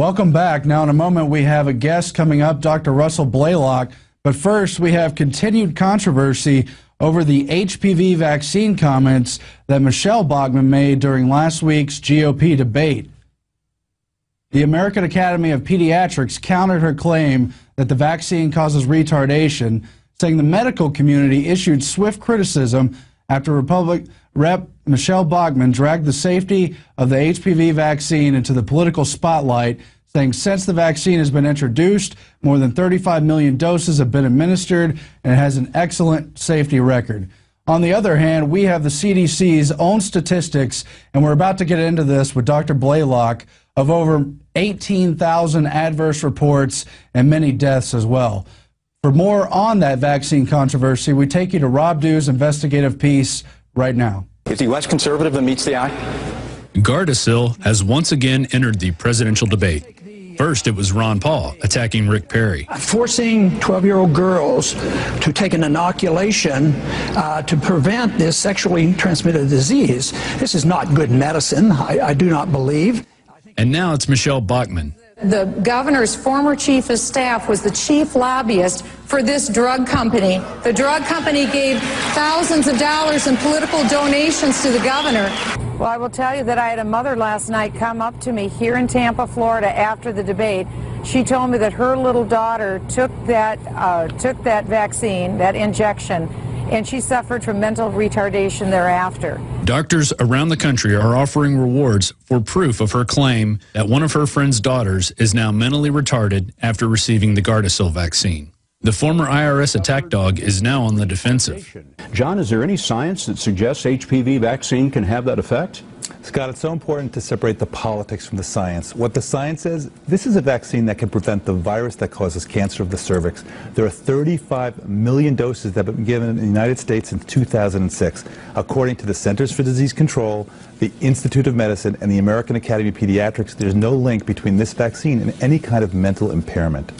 Welcome back. Now, in a moment, we have a guest coming up, Dr. Russell Blaylock. But first, we have continued controversy over the HPV vaccine comments that Michelle Bachmann made during last week's GOP debate. The American Academy of Pediatrics countered her claim that the vaccine causes retardation, saying the medical community issued swift criticism after Rep. Michelle Bachmann dragged the safety of the HPV vaccine into the political spotlight, saying since the vaccine has been introduced, more than 35 million doses have been administered and it has an excellent safety record. On the other hand, we have the CDC's own statistics, and we're about to get into this with Dr. Blaylock, of over 18,000 adverse reports and many deaths as well. For more on that vaccine controversy, we take you to Rob Dew's investigative piece right now. Is he less conservative than meets the eye? Gardasil has once again entered the presidential debate. First, it was Ron Paul attacking Rick Perry. Forcing 12-year-old girls to take an inoculation to prevent this sexually transmitted disease. This is not good medicine, I do not believe. And now it's Michelle Bachmann. The governor's former chief of staff was the chief lobbyist for this drug company. The drug company gave thousands of dollars in political donations to the governor. Well, I will tell you that I had a mother last night come up to me here in Tampa, Florida, after the debate. She told me that her little daughter took that vaccine, that injection, and she suffered from mental retardation thereafter. Doctors around the country are offering rewards for proof of her claim that one of her friend's daughters is now mentally retarded after receiving the Gardasil vaccine. The former IRS attack dog is now on the defensive. John, is there any science that suggests HPV vaccine can have that effect? Scott, it's so important to separate the politics from the science. What the science says, this is a vaccine that can prevent the virus that causes cancer of the cervix. There are 35 million doses that have been given in the United States since 2006. According to the Centers for Disease Control, the Institute of Medicine, and the American Academy of Pediatrics, there's no link between this vaccine and any kind of mental impairment.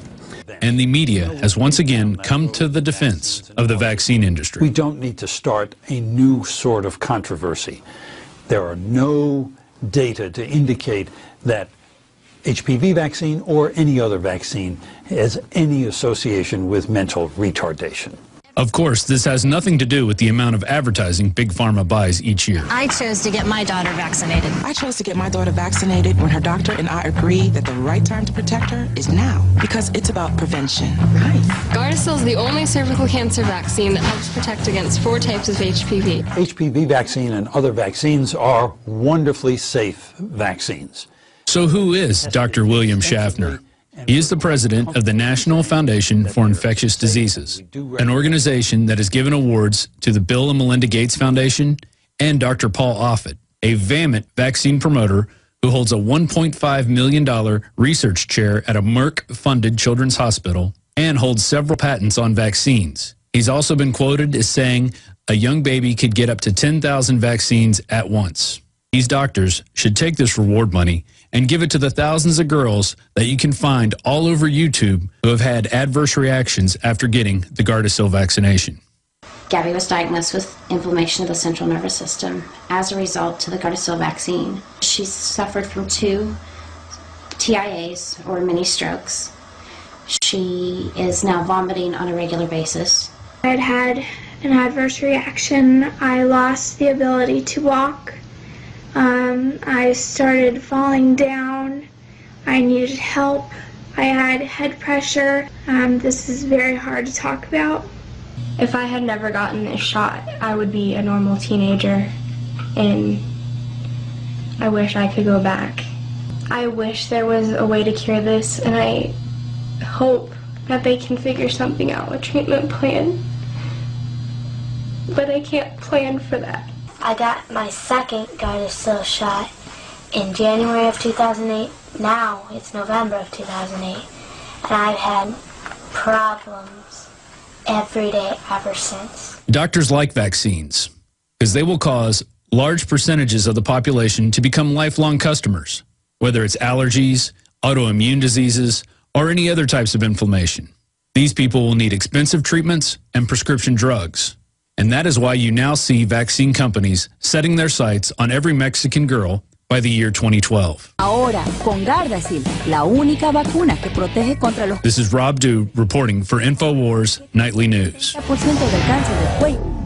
And the media has once again come to the defense of the vaccine industry. We don't need to start a new sort of controversy. There are no data to indicate that HPV vaccine or any other vaccine has any association with mental retardation. Of course, this has nothing to do with the amount of advertising Big Pharma buys each year. I chose to get my daughter vaccinated. I chose to get my daughter vaccinated when her doctor and I agreed that the right time to protect her is now, because it's about prevention. Right. Gardasil is the only cervical cancer vaccine that helps protect against 4 types of HPV. HPV vaccine and other vaccines are wonderfully safe vaccines. So who is Dr. William Schaffner? He is the president of the National Foundation for Infectious Diseases, an organization that has given awards to the Bill and Melinda Gates Foundation and Dr. Paul Offit, a vehement vaccine promoter who holds a $1.5 million research chair at a Merck-funded children's hospital and holds several patents on vaccines. He's also been quoted as saying a young baby could get up to 10,000 vaccines at once. These doctors should take this reward money and give it to the thousands of girls that you can find all over YouTube who have had adverse reactions after getting the Gardasil vaccination. Gabby was diagnosed with inflammation of the central nervous system as a result of the Gardasil vaccine. She suffered from 2 TIAs, or mini strokes. She is now vomiting on a regular basis. I had an adverse reaction. I lost the ability to walk. I started falling down. I needed help. I had head pressure. This is very hard to talk about. If I had never gotten this shot, I would be a normal teenager, and I wish I could go back. I wish there was a way to cure this, and I hope that they can figure something out, a treatment plan. But I can't plan for that. I got my second Gardasil shot in January of 2008. Now it's November of 2008. And I've had problems every day ever since. Doctors like vaccines because they will cause large percentages of the population to become lifelong customers, whether it's allergies, autoimmune diseases, or any other types of inflammation. These people will need expensive treatments and prescription drugs. And that is why you now see vaccine companies setting their sights on every Mexican girl by the year 2012. Ahora, con Gardasil, la única vacuna que protege contra los This is Rob Dew reporting for InfoWars Nightly News. 40% del cáncer del cuello.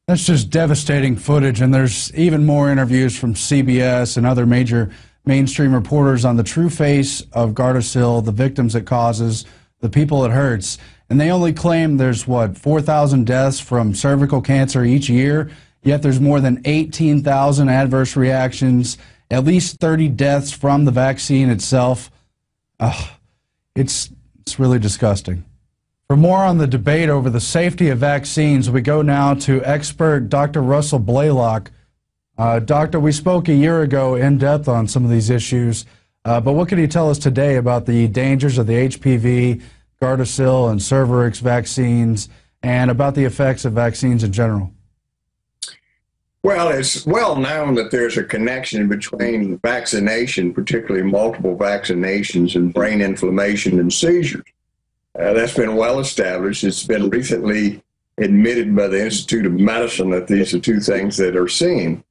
That's just devastating footage, and there's even more interviews from CBS and other major mainstream reporters on the true face of Gardasil, the victims it causes, the people it hurts. And they only claim there's, 4,000 deaths from cervical cancer each year, yet there's more than 18,000 adverse reactions, at least 30 deaths from the vaccine itself. It's really disgusting. For more on the debate over the safety of vaccines, we go now to expert Dr. Russell Blaylock. Doctor, we spoke a year ago in depth on some of these issues, but what can you tell us today about the dangers of the HPV, Gardasil, and Cervarix vaccines, and about the effects of vaccines in general? Well, it's well known that there's a connection between vaccination, particularly multiple vaccinations, and brain inflammation and seizures. That's been well established. It's been recently admitted by the Institute of Medicine that these are two things that are seen.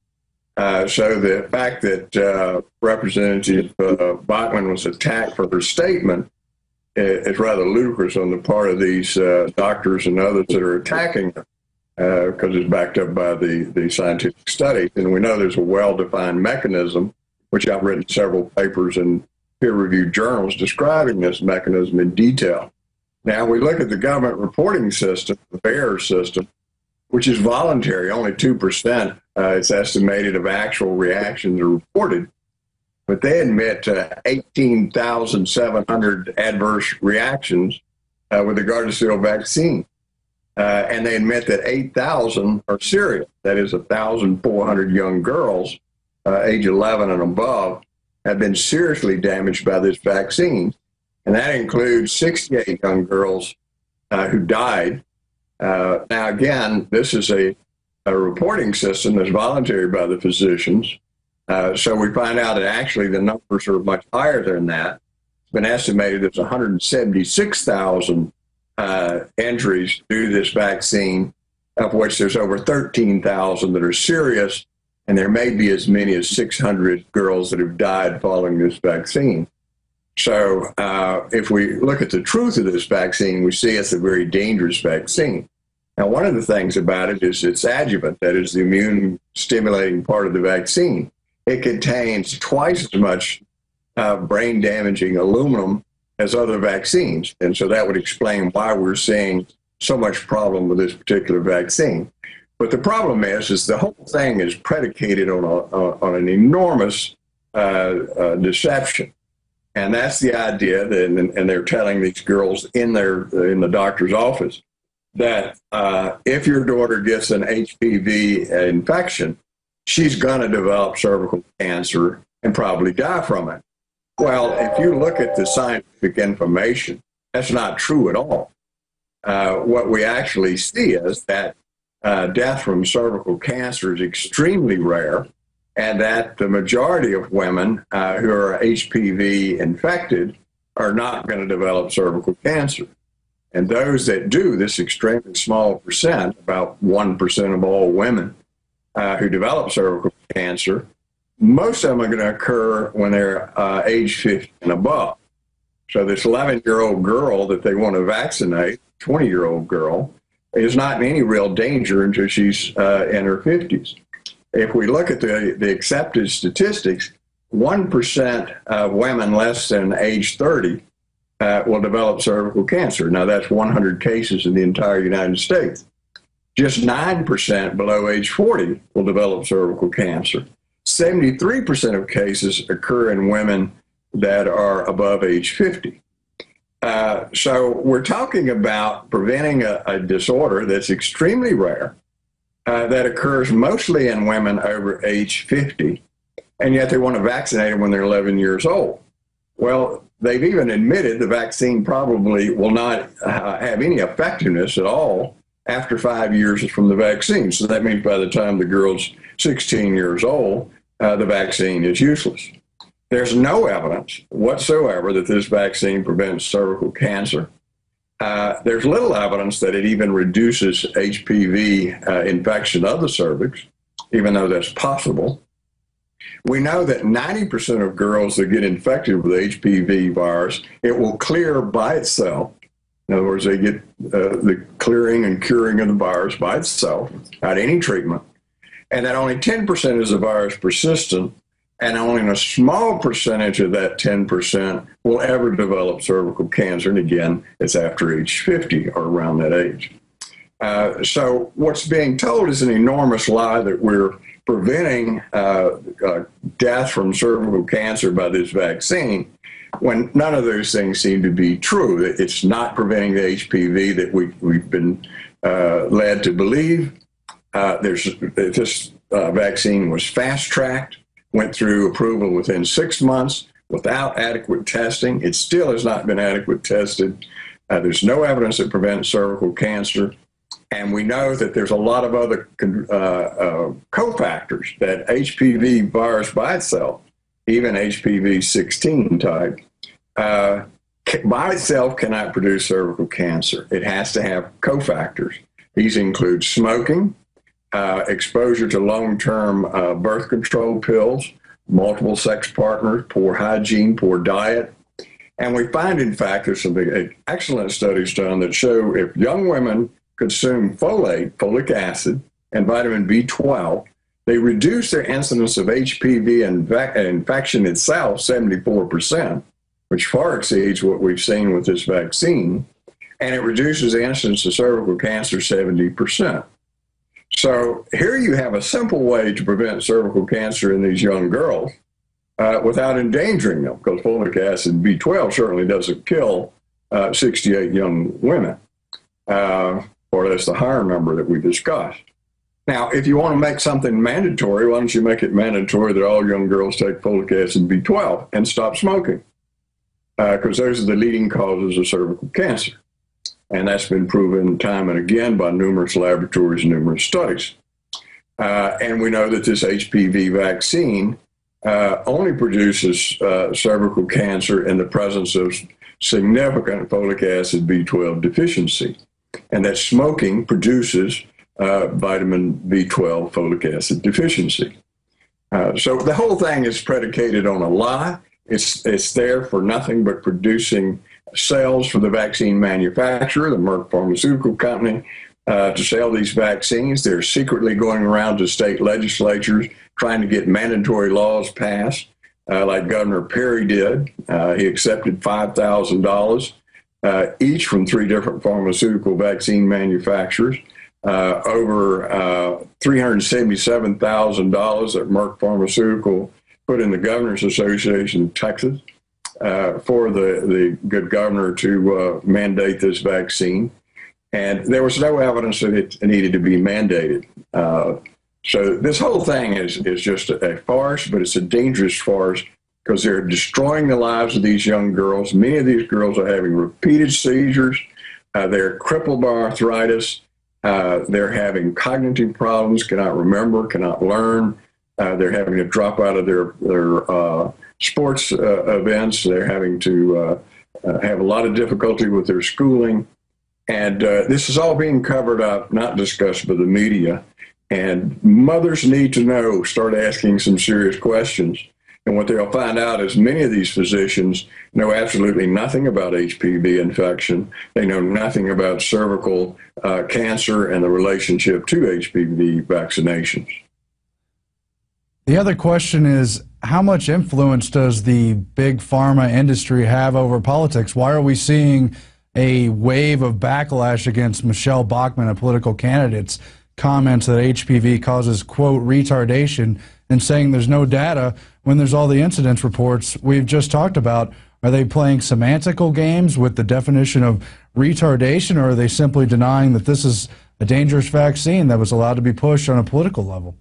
So the fact that Representative Bachmann was attacked for her statement is rather ludicrous on the part of these doctors and others that are attacking her, because it's backed up by the scientific studies. And we know there's a well-defined mechanism, which I've written several papers in peer-reviewed journals describing this mechanism in detail. Now, we look at the government reporting system, the VAERS system, which is voluntary. Only 2%, it's estimated, of actual reactions are reported. But they admit 18,700 adverse reactions with the Gardasil vaccine. And they admit that 8,000 are serious. That is 1,400 young girls, age 11 and above, have been seriously damaged by this vaccine. And that includes 68 young girls who died. Now, again, this is a reporting system that's voluntary by the physicians. So we find out that actually the numbers are much higher than that. It's been estimated there's 176,000 injuries due to this vaccine, of which there's over 13,000 that are serious, and there may be as many as 600 girls that have died following this vaccine. So if we look at the truth of this vaccine, we see it's a very dangerous vaccine. Now, one of the things about it is its adjuvant, that is the immune stimulating part of the vaccine. It contains twice as much brain damaging aluminum as other vaccines. And so that would explain why we're seeing so much problem with this particular vaccine. But the problem is the whole thing is predicated on an enormous deception. And that's the idea that, and they're telling these girls in the doctor's office that if your daughter gets an HPV infection, she's going to develop cervical cancer and probably die from it. Well, if you look at the scientific information, that's not true at all. What we actually see is that death from cervical cancer is extremely rare, and that the majority of women who are HPV infected are not going to develop cervical cancer. And those that do, this extremely small percent, about 1% of all women who develop cervical cancer, most of them are going to occur when they're age 50 and above. So this 11-year-old girl that they want to vaccinate, 20-year-old girl, is not in any real danger until she's in her 50s. If we look at the accepted statistics, 1% of women less than age 30 will develop cervical cancer. Now, that's 100 cases in the entire United States. Just 9% below age 40 will develop cervical cancer. 73% of cases occur in women that are above age 50. So we're talking about preventing a disorder that's extremely rare, that occurs mostly in women over age 50, and yet they want to vaccinate them when they're 11 years old. Well, they've even admitted the vaccine probably will not have any effectiveness at all after 5 years from the vaccine. So that means by the time the girl's 16 years old, the vaccine is useless. There's no evidence whatsoever that this vaccine prevents cervical cancer. There's little evidence that it even reduces HPV infection of the cervix, even though that's possible. We know that 90% of girls that get infected with HPV virus, it will clear by itself. In other words, they get the clearing and curing of the virus by itself, without any treatment. And that only 10% is the virus persistent, and only a small percentage of that 10% will ever develop cervical cancer. And again, it's after age 50 or around that age. So what's being told is an enormous lie that we're preventing death from cervical cancer by this vaccine, when none of those things seem to be true. It's not preventing the HPV that we've been led to believe. This vaccine was fast-tracked, went through approval within 6 months without adequate testing. It still has not been adequately tested. There's no evidence it prevents cervical cancer. And we know that there's a lot of other cofactors that HPV virus by itself, even HPV 16 type, by itself cannot produce cervical cancer. It has to have cofactors. These include smoking, exposure to long-term birth control pills, multiple sex partners, poor hygiene, poor diet. And we find, in fact, there's some excellent studies done that show if young women consume folate, folic acid, and vitamin B12, they reduce their incidence of HPV infection itself 74%, which far exceeds what we've seen with this vaccine, and it reduces the incidence of cervical cancer 70%. So here you have a simple way to prevent cervical cancer in these young girls without endangering them, because folic acid B12 certainly doesn't kill 68 young women. Or that's the higher number that we discussed. Now, if you want to make something mandatory, why don't you make it mandatory that all young girls take folic acid B12 and stop smoking? Because those are the leading causes of cervical cancer. And that's been proven time and again by numerous laboratories and numerous studies. And we know that this HPV vaccine only produces cervical cancer in the presence of significant folic acid B12 deficiency, and that smoking produces vitamin B12 folic acid deficiency. So the whole thing is predicated on a lie. It's there for nothing but producing sales for the vaccine manufacturer, the Merck Pharmaceutical Company, to sell these vaccines. They're secretly going around to state legislatures trying to get mandatory laws passed, like Governor Perry did. He accepted $5,000 each from 3 different pharmaceutical vaccine manufacturers, over $377,000 that Merck Pharmaceutical put in the Governors Association of Texas for the good governor to mandate this vaccine. And there was no evidence that it needed to be mandated. So this whole thing is just a farce, but it's a dangerous farce because they're destroying the lives of these young girls. Many of these girls are having repeated seizures. They're crippled by arthritis. They're having cognitive problems, cannot remember, cannot learn. They're having to drop out of their sports events. They're having to have a lot of difficulty with their schooling. And this is all being covered up, not discussed by the media. And mothers need to know, start asking some serious questions. And what they'll find out is many of these physicians know absolutely nothing about HPV infection. They know nothing about cervical cancer and the relationship to HPV vaccinations. The other question is, how much influence does the big pharma industry have over politics? Why are we seeing a wave of backlash against Michelle Bachmann, a political candidate's comments that HPV causes, quote, retardation, and saying there's no data when there's all the incidence reports we've just talked about? Are they playing semantical games with the definition of retardation, or are they simply denying that this is a dangerous vaccine that was allowed to be pushed on a political level?